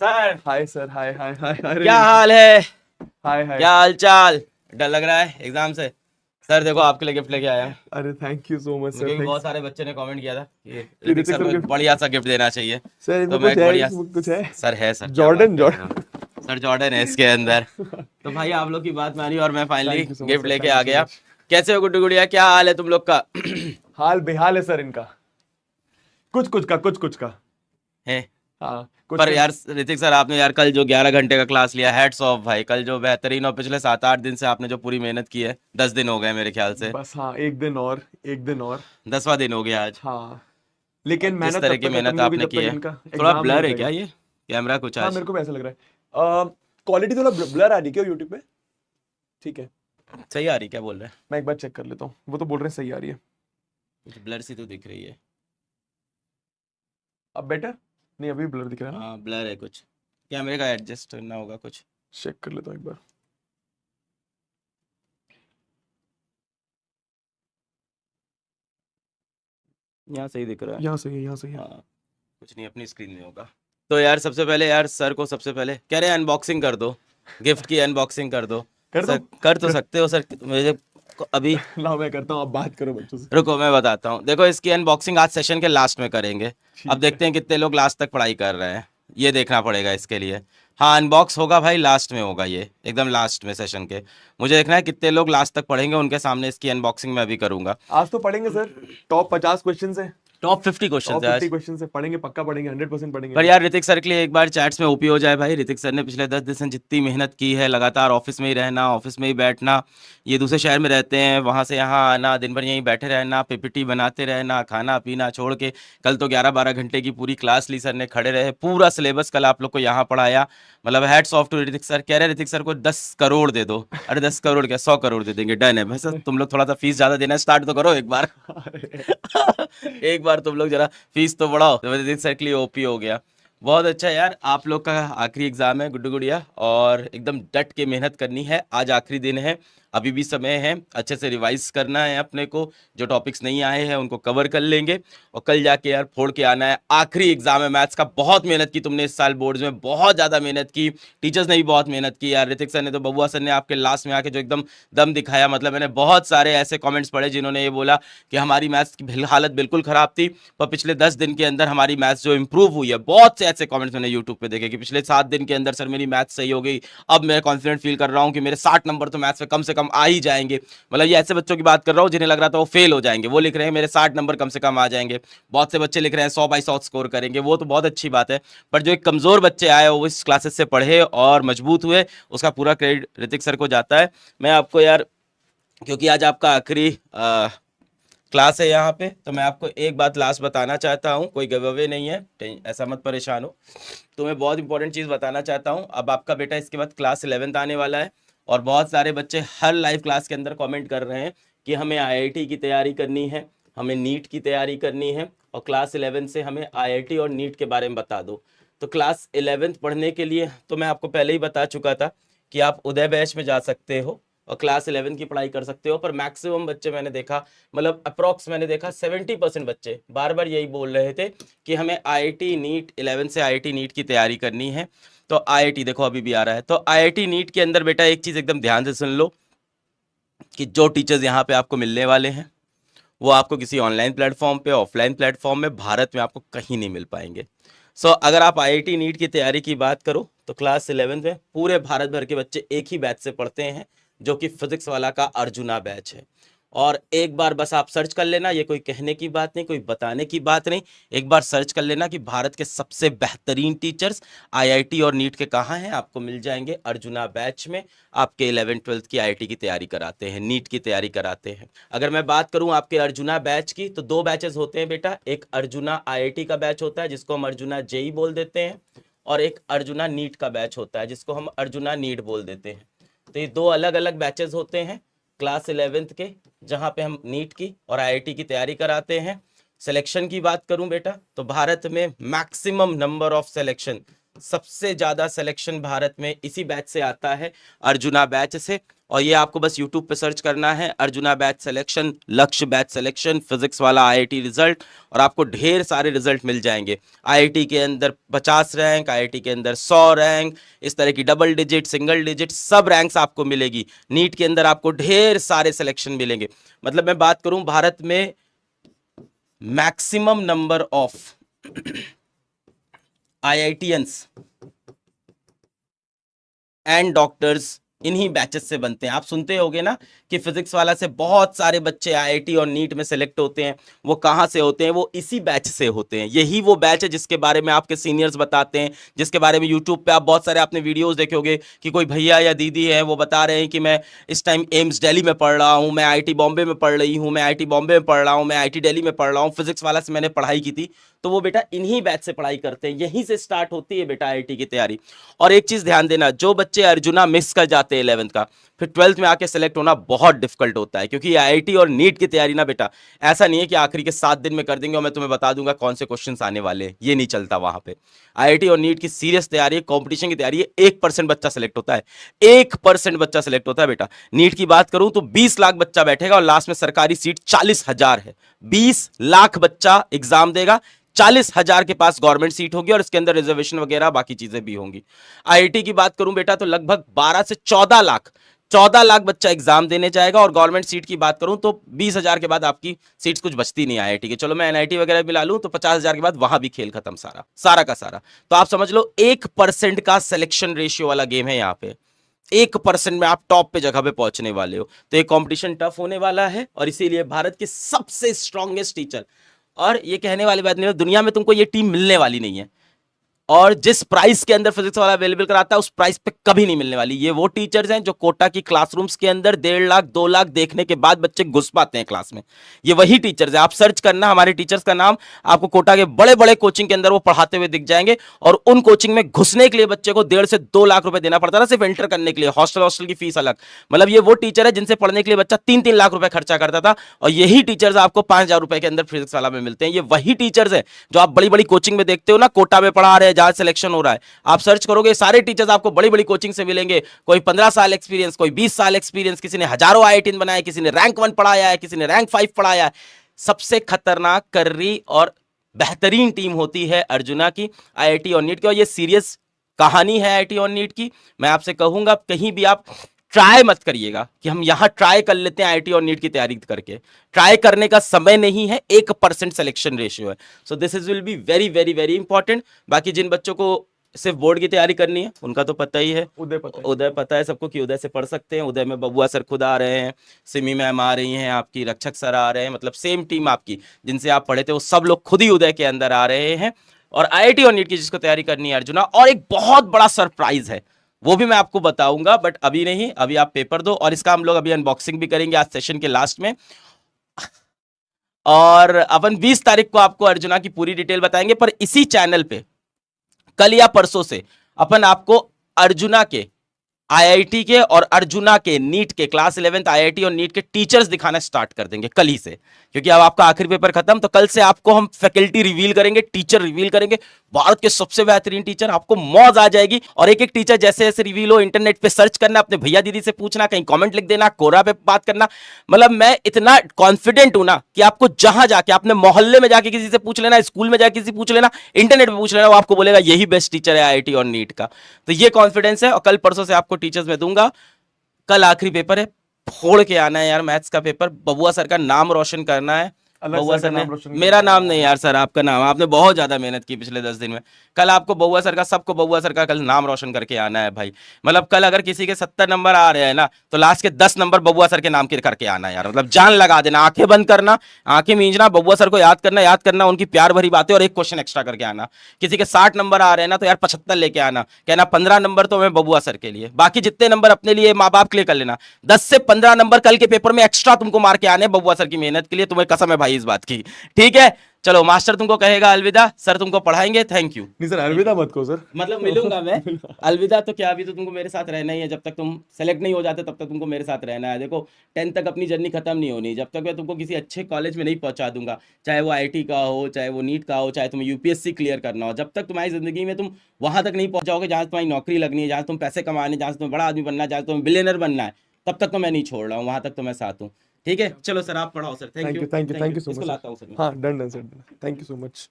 Sir hi sir, हाय हाय हाय। अरे क्या हाल है? हाय हाय। क्या हाल चाल? डर लग रहा है एग्जाम से? सर देखो आपके लिए गिफ्ट लेके आया हूँ। अरे thank you so much sir, क्योंकि बहुत थैंक्स। सारे बच्चे ने कमेंट किया था कि कि ऋतिक ऋतिक सर सर को एक गिफ्ट। बढ़िया सा गिफ्ट देना चाहिए। सर इसमें तो मैं कुछ एक है, बढ़िया इसमें कुछ है। सर है सर, क्या बात जॉर्डन कर रहे जॉर्डन। हो? सर जॉर्डन है इसके अंदर। तो भाई आप लोग की बात मानी और मैं finally thank you so much gift sir, लेके थैंक यू आ सो गया। मच। कैसे हो गुड्डू गुड़िया, क्या हाल है तुम लोग का? हाल बेहाल है सर इनका। कुछ कुछ का, कुछ कुछ का। है। हाँ कुछ पर का। यार ऋतिक सर, आपने यार कल जो 11 घंटे का क्लास लिया, हेड्स ऑफ भाई। कल जो बेहतरीन, और पिछले 7-8 दिन से आपने जो पूरी मेहनत की है, 10 दिन हो गए मेरे ख्याल से। बस हाँ, एक दिन और, एक दिन और। 10वां दिन हो गया आज। हाँ और लेकिन जिस मेहनत तरह तब की तक खत्म मेहनत नहीं होगी आपने जब की तक है। इनका थोड़ा एग्जाम नहीं हो ब्लर है क्या जाएगा। ये कैमरा कुछ हाँ आज? मेरे को भी ऐसा लग रहा है। क्वालिटी थोड़ा ब्लर आ रही है क्या यूट्यूब पे? ठीक है। सही आ रही क्या बोल रहे हैं? मैं एक बार चेक कर लेता हूँ, वो तो बोल रहे हैं सही आ रही है। कुछ ब्लर सी तो दिख रही है। अब बेटर? नहीं अभी ब्लर दिख रहा है ना। हाँ ब्लर है कुछ। कैमरे का एडजस्ट करना होगा कुछ। चेक कर लेता हूँ एक बार। यहाँ सही दिख रहा है। यहाँ सही है, यहाँ सही है। हाँ। कुछ नहीं, अपनी स्क्रीन में होगा। तो यार सबसे पहले यार सर को सबसे पहले कह रहे हैं अनबॉक्सिंग कर दो। गिफ्ट की अनबॉक्सिंग कर दो। कर दो। सर कर तो कर। सकते हो सर, मुझे अभी। लाओ मैं करता हूँ, आप बात करो बच्चों से। रुको मैं बताता हूँ। देखो इसकी अनबॉक्सिंग आज सेशन के लास्ट में करेंगे। अब ठीक है। देखते हैं कितने लोग लास्ट तक पढ़ाई कर रहे हैं। ये देखना पड़ेगा इसके लिए। हाँ अनबॉक्स होगा भाई, लास्ट में होगा ये, एकदम लास्ट में सेशन के। मुझे देखना है कितने लोग लास्ट तक पढ़ेंगे, उनके सामने इसकी अनबॉक्सिंग मैं अभी करूंगा। आज तो पढ़ेंगे सर। टॉप 50 क्वेश्चन है। टॉप 50 क्वेश्चन टॉप है 50 आज। क्वेश्चन है, पढ़ेंगे पक्का, पढ़ेंगे 100% पढ़ेंगे पर आज। यार ऋतिक सर के लिए एक बार चैट्स में ओपी हो जाए भाई। ऋतिक सर ने पिछले 10 दिन से जितनी मेहनत की है, लगातार ऑफिस में ही रहना, ऑफिस में ही बैठना। ये दूसरे शहर में रहते हैं, वहां से यहाँ आना, दिन भर यहीं बैठे रहना, पीपीटी बनाते रहना, खाना पीना छोड़ के। कल तो 11-12 घंटे की पूरी क्लास ली सर ने, खड़े रहे, पूरा सिलेबस कल आप लोग को यहाँ पढ़ाया। मतलब hats off to Hrithik sir. कह रहे ऋतिक सर को 10 करोड़ दे दो। अरे 10 करोड़ क्या, 100 करोड़ दे देंगे, डन है भाई सर। तुम लोग थोड़ा सा फीस ज्यादा देना स्टार्ट तो करो एक बार। अरे एक बार तुम लोग जरा फीस तो बढ़ाओ। जबरदस्ती सर के लिए ओपी हो गया। बहुत अच्छा यार, आप लोग का आखिरी एग्जाम है गुड्डू गुड़िया, और एकदम डट के मेहनत करनी है। आज आखिरी दिन है, अभी भी समय है, अच्छे से रिवाइज करना है अपने को। जो टॉपिक्स नहीं आए हैं उनको कवर कर लेंगे, और कल जाके यार फोड़ के आना है। आखिरी एग्जाम है मैथ्स का। बहुत मेहनत की तुमने इस साल बोर्ड्स में, बहुत ज़्यादा मेहनत की। टीचर्स ने भी बहुत मेहनत की यार। ऋतिक सर ने तो, बबुआ सर ने आपके लास्ट में आके जो एकदम दम दिखाया। मतलब मैंने बहुत सारे ऐसे कमेंट्स पढ़े जिन्होंने ये बोला कि हमारी मैथ्स की हालत बिल्कुल ख़राब थी, पर पिछले 10 दिन के अंदर हमारी मैथ्स जो इंप्रूव हुई है। बहुत से ऐसे कमेंट्स मैंने यूट्यूब पे देखे कि पिछले 7 दिन के अंदर सर मेरी मैथ्स सही हो गई। अब मैं कॉन्फिडेंट फील कर रहा हूँ कि मेरे 60 नंबर तो मैथ्स में कम से कम आ ही जाएंगे। मतलब ये ऐसे बच्चों की बात कर रहा हूँ जिन्हें लग रहा था वो फेल हो जाएंगे, वो लिख रहे हैं मेरे 60 नंबर कम से कम आ जाएंगे। बहुत से बच्चे लिख रहे हैं 100/100 स्कोर करेंगे, वो तो बहुत अच्छी बात है। पर जो एक कमज़ोर बच्चे आए वो इस क्लासेस से पढ़े और मजबूत हुए, उसका पूरा क्रेडिट ऋतिक सर को जाता है। मैं आपको यार, क्योंकि आज आपका आखिरी क्लास है यहाँ पे, तो मैं आपको एक बात लास्ट बताना चाहता हूँ। कोई गिव अवे नहीं है, ऐसा मत परेशान हो। तो मैं बहुत इंपॉर्टेंट चीज़ बताना चाहता हूँ। अब आपका बेटा इसके बाद क्लास 11th आने वाला है, और बहुत सारे बच्चे हर लाइव क्लास के अंदर कमेंट कर रहे हैं कि हमें आईआईटी की तैयारी करनी है, हमें नीट की तैयारी करनी है, और क्लास 11 से हमें आईआईटी और नीट के बारे में बता दो। तो क्लास 11th पढ़ने के लिए तो मैं आपको पहले ही बता चुका था कि आप उदय बैच में जा सकते हो और क्लास 11 की पढ़ाई कर सकते हो। पर मैक्सिमम बच्चे मैंने देखा, मतलब अप्रॉक्स मैंने देखा 70% बच्चे बार बार यही बोल रहे थे कि हमें आईआईटी नीट 11 से आईआईटी नीट की तैयारी करनी है। तो आईआईटी देखो अभी भी आ रहा है। तो आईआईटी नीट के अंदर बेटा एक चीज़ एकदम ध्यान से सुन लो कि जो टीचर्स यहाँ पे आपको मिलने वाले हैं वो आपको किसी ऑनलाइन प्लेटफॉर्म पे, ऑफलाइन प्लेटफॉर्म में, भारत में आपको कहीं नहीं मिल पाएंगे। अगर आप आईआईटी नीट की तैयारी की बात करो तो क्लास 11 में पूरे भारत भर के बच्चे एक ही बैच से पढ़ते हैं, जो कि फिजिक्स वाला का अर्जुना बैच है। और एक बार बस आप सर्च कर लेना, ये कोई कहने की बात नहीं, कोई बताने की बात नहीं। एक बार सर्च कर लेना कि भारत के सबसे बेहतरीन टीचर्स आईआईटी और नीट के कहाँ हैं, आपको मिल जाएंगे अर्जुना बैच में। आपके 11th-12th की आईआईटी की तैयारी कराते हैं, नीट की तैयारी कराते हैं। अगर मैं बात करूं आपके अर्जुना बैच की, तो 2 बैचेस होते हैं बेटा। एक अर्जुना आईआईटी का बैच होता है जिसको हम अर्जुना जेई बोल देते हैं, और एक अर्जुना नीट का बैच होता है जिसको हम अर्जुना नीट बोल देते हैं। तो ये 2 अलग-अलग बैचेस होते हैं क्लास 11th के, जहाँ पे हम नीट की और आईआईटी की तैयारी कराते हैं। सिलेक्शन की बात करूं बेटा, तो भारत में मैक्सिमम नंबर ऑफ सिलेक्शन सबसे ज्यादा सिलेक्शन भारत में इसी बैच से आता है, अर्जुना बैच से। और ये आपको बस YouTube पे सर्च करना है, अर्जुना बैच सिलेक्शन, लक्ष्य बैच सिलेक्शन, फिजिक्स वाला आईआईटी रिजल्ट, और आपको ढेर सारे रिजल्ट मिल जाएंगे। आईआईटी के अंदर 50 रैंक, आईआईटी के अंदर 100 रैंक, इस तरह की डबल डिजिट, सिंगल डिजिट सब रैंक्स आपको मिलेगी। नीट के अंदर आपको ढेर सारे सिलेक्शन मिलेंगे। मतलब मैं बात करूं, भारत में maximum number of IITians and doctors इन्हीं बैचेस से बनते हैं। आप सुनते होगे ना कि फिजिक्स वाला से बहुत सारे बच्चे आईआईटी और नीट में सेलेक्ट होते हैं। वो कहाँ से होते हैं? वो इसी बैच से होते हैं। यही वो बैच है जिसके बारे में आपके सीनियर्स बताते हैं, जिसके बारे में यूट्यूब पे आप बहुत सारे आपने वीडियोस देखे होंगे कि कोई भैया या दीदी है, वो बता रहे हैं कि मैं इस टाइम एम्स दिल्ली में पढ़ रहा हूँ, मैं आईआईटी बॉम्बे में पढ़ रही हूँ, मैं आईआईटी बॉम्बे में पढ़ रहा हूँ, मैं आईआईटी दिल्ली में पढ़ रहा हूँ, फिजिक्स वाला से मैंने पढ़ाई की थी। तो वो बेटा इन्हीं बैच से पढ़ाई करते हैं, यहीं से स्टार्ट होती है बेटा आईआईटी की तैयारी। और एक चीज ध्यान देना, जो बच्चे अर्जुना मिस कर जाते हैं 11th का, फिर 12th में आके सेलेक्ट होना बहुत डिफिकल्ट होता है। क्योंकि आईआईटी और नीट की तैयारी ना बेटा ऐसा नहीं है कि आखिरी के 7 दिन में कर देंगे और मैं तुम्हें बता दूंगा कौन से क्वेश्चंस आने वाले हैं, ये नहीं चलता वहां पे। आईआईटी और नीट की सीरियस तैयारी, कंपटीशन की तैयारी है। 1% बच्चा सेलेक्ट होता है, 1% बच्चा सेलेक्ट होता है बेटा। नीट की बात करूं तो 20 लाख बच्चा बैठेगा और लास्ट में सरकारी सीट 40,000 है। 20 लाख बच्चा एग्जाम देगा, 40,000 के पास गवर्नमेंट सीट होगी और इसके अंदर रिजर्वेशन वगैरह बाकी चीजें भी होंगी। आईआईटी की बात करूं बेटा तो लगभग 12 से 14 लाख बच्चा एग्जाम देने जाएगा। और गवर्नमेंट सीट की बात करूं तो 20,000 के बाद आपकी सीट्स कुछ बचती नहीं आईआईटी की। चलो मैं एनआईटी वगैरह भी ला लूं तो 50,000 के बाद वहां भी खेल खत्म, सारा सारा का सारा। तो आप समझ लो 1% का सिलेक्शन रेशियो वाला गेम है यहाँ पे। 1% में आप टॉप पे जगह पे पहुंचने वाले हो। तो ये कंपटीशन टफ होने वाला है और इसीलिए भारत के सबसे स्ट्रॉन्गेस्ट टीचर, और ये कहने वाली बात नहीं है, दुनिया में तुमको ये टीम मिलने वाली नहीं है। और जिस प्राइस के अंदर फिजिक्स वाला अवेलेबल कराता है उस प्राइस पे कभी नहीं मिलने वाली। ये वो टीचर्स हैं जो कोटा की क्लासरूम्स के अंदर 1.5 लाख 2 लाख देखने के बाद बच्चे घुस पाते हैं क्लास में। ये वही टीचर्स हैं। आप सर्च करना हमारे टीचर्स का नाम, आपको कोटा के बड़े बड़े कोचिंग के अंदर वो पढ़ाते हुए दिख जाएंगे। और उन कोचिंग में घुसने के लिए बच्चे को 1.5 से 2 लाख रुपए देना पड़ता था सिर्फ एंटर करने के लिए, हॉस्टल की फीस अलग। मतलब ये वो टीचर है जिनसे पढ़ने के लिए बच्चा 3-3 लाख रुपए खर्चा करता था, और यही टीचर्स आपको 5,000 रुपए के अंदर फिजिक्स वाला में मिलते हैं। ये वही टीचर्स है जो आप बड़ी बड़ी कोचिंग में देखते हो ना, कोटा में पढ़ा रहे हैं, जहां सिलेक्शन हो रहा है। आप सर्च करोगे सारे टीचर्स आपको बड़ी बड़ी कोचिंग से मिलेंगे। कोई 15 साल एक्सपीरियंस, कोई 20 साल एक्सपीरियंस, किसी ने हजारों आईआईटी बनाया, किसी ने रैंक 1 पढ़ाया है, किसी ने रैंक 5 पढ़ाया है। सबसे खतरनाक, कर्री और बेहतरीन टीम होती है अर्जुना की, आईआईटी और नीट की। और ये सीरियस कहानी है आईआईटी और नीट की। मैं आपसे कहूंगा कहीं भी आप ट्राई मत करिएगा कि हम यहां ट्राई कर लेते हैं आईआईटी और नीट की तैयारी करके। ट्राई करने का समय नहीं है, 1% सिलेक्शन रेशियो है। So this is will be very very very important. बाकी जिन बच्चों को सिर्फ बोर्ड की तैयारी करनी है उनका तो पता ही है, उदय पता है सबको कि उदय से पढ़ सकते हैं। उदय में बबुआ सर खुद आ रहे हैं, सिमी मैम आ रही हैं, आपकी रक्षक सर आ रहे हैं। मतलब सेम टीम आपकी जिनसे आप पढ़े थे वो सब लोग खुद ही उदय के अंदर आ रहे हैं। और आईआईटी और नीट की जिसको तैयारी करनी है अर्जुना, और एक बहुत बड़ा सरप्राइज है वो भी मैं आपको बताऊंगा, बट अभी नहीं, अभी आप पेपर दो। और इसका हम लोग अभी अनबॉक्सिंग भी करेंगे आज सेशन के लास्ट में। और अपन 20 तारीख को आपको अर्जुना की पूरी डिटेल बताएंगे। पर इसी चैनल पे कल या परसों से अपन आपको अर्जुना के, आईआईटी के और अर्जुना के नीट के क्लास 11th आईआईटी और नीट के टीचर्स दिखाना स्टार्ट कर देंगे कल ही से। क्योंकि अब आपका आखिरी पेपर खत्म, तो कल से आपको हम फैकल्टी रिवील करेंगे, टीचर रिवील करेंगे, भारत के सबसे बेहतरीन टीचर। आपको मौज आ जाएगी। और एक एक टीचर जैसे जैसे रिवील हो, इंटरनेट पे सर्च करना, अपने भैया दीदी से पूछना, कहीं कमेंट लिख देना, कोरा पे बात करना। मतलब मैं इतना कॉन्फिडेंट हूं ना कि आपको जहां जाके, अपने मोहल्ले में जाके किसी से पूछ लेना, स्कूल में जाके किसी पूछ लेना, इंटरनेट पे पूछ लेना, वो आपको बोलेगा यही बेस्ट टीचर है आईआईटी और नीट का। तो ये कॉन्फिडेंस है। और कल परसों से आपको टीचर्स में दूंगा। कल आखिरी पेपर है, फोड़ के आना है यार मैथ्स का पेपर। बबुआ सर का नाम रोशन करना है। बबुआ सर ने, मेरा नाम नहीं यार सर, आपका नाम, आपने बहुत ज्यादा मेहनत की पिछले 10 दिन में। कल आपको बबुआ सर का, सबको बबुआ सर का कल नाम रोशन करके आना है भाई। मतलब कल अगर किसी के 70 नंबर आ रहे हैं ना, तो लास्ट के 10 नंबर बबुआ सर के नाम के करके आना यार। मतलब जान लगा देना, आंखें बंद करना, आंखें मींचना, बबुआ सर को याद करना, उनकी प्यार भरी बातें, और एक क्वेश्चन एक्स्ट्रा करके आना। किसी के 60 नंबर आ रहे हैं ना, तो यार 75 लेके आना, कहना 15 नंबर तो मैं बबुआ सर के लिए, बाकी जितने नंबर अपने लिए, माँ बाप के लिए कर लेना। 10 से 15 नंबर कल के पेपर में एक्स्ट्रा तुमको मार के आने बबुआ सर की मेहनत के लिए। तुम्हें कसम है भाई इस बात की, ठीक है। चलो मास्टर तुमको कहेगा अलविदा, सर तुमको पढ़ाएंगे, थैंक यू। नहीं सर, अलविदा मत कहो सर। मतलब मिलूंगा मैं, अलविदा तो क्या, अभी तो तुमको मेरे साथ रहना ही है, जब तक तुम सेलेक्ट नहीं हो जाते तब तक तुमको मेरे साथ रहना है। देखो 10th तक अपनी जर्नी खत्म नहीं होनी, जब तक मैं तुमको किसी अच्छे कॉलेज में नहीं पहुंचा दूंगा, चाहे वो आईटी का हो, चाहे वो नीट का हो, चाहे तुम्हें यूपीएससी क्लियर करना हो, जब तक तुम्हारी जिंदगी में तुम वहां तक नहीं पहुंचाओगे जहां तुम्हारी नौकरी लगनी है, जहां तुम पैसे कमाने, जहां तुम्हें बड़ा आदमी बनना है, जहां तुम्हें बिलियनर बनना है, तब तक तो मैं नहीं छोड़ रहा हूँ, वहां तक तो मैं साथ हूँ। ठीक है, चलो सर आप पढ़ाओ sir, thank thank you you, thank you, thank you so इसको मच लाता सर। हूँ सर मैं। हाँ, done done sir, thank you so much.